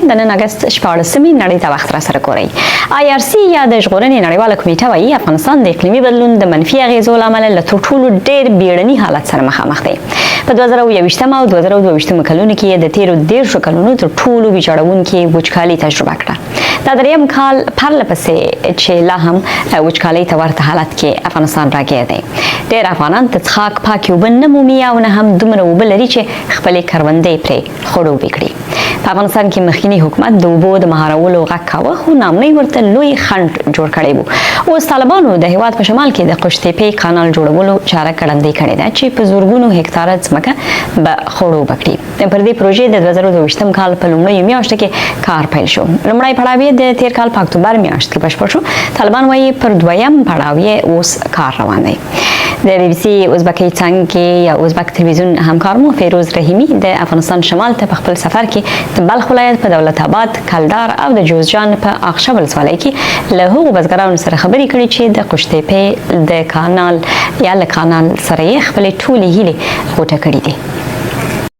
د نن اگست 14مې نړۍ ته وخت را سره کوي. IRC یا د ژغورنې نړیواله کمیټه وايي افغانستان د اقلیمي بدلون د منفي اغیزو له امله له تر ټولو ډېر بیړني حالت سره مخامخ دی. په 2021 او 2022 کلونو کې د تیرو 10 کلونو تر ټولو ویجاړونکې وچکالي تجربه کړه. دا دریم کال پرله پسې چې لا هم وچکالۍ ته ورته حالت کې افغانستان راګیر دی. ډېر افغانان د څښاک پاکې اوبه نه مومي او نه هم دومره اوبه لري چې خپلې کروندې پرې خړوبې کړي. په افغانستان کې مخکینی حکومت د اوبو د مهارولو غږ کاوه خو نامنۍ ورته لوی خنډ جوړ کړی و. اوس طالبانو د هیواد په شمال کې د قوشتېپې کانال جوړولو چاره ګړندۍ کړې ده چې په زورګونو هکتاره ځمکه به خړوبه کړي. پر دې پروژې د 2022 کال په لومړیو میاشتو کې کار پیل شو. لومړی پړاو یې د تیر کال په اکتوبر میاشت کې بشپړ شو. طالبان وايي پر دویم پړاو یې اوس کار روان دی. د BBC ازبکي څنګه کې یا ازبک تلویزیون همکار مو فیروز رحیمی د افغانستان شمال ته په خپل سفر کې د بلخ ولایت په دولت آباد، کلدار او د جوزجان په اخشب ولسوالۍ کې له هغو بزګرانو سره خبرې کړې چې د قوشتېپې د کانال یا له کانال سره یې خپلې ټولې هیلې غوټه کړې دي.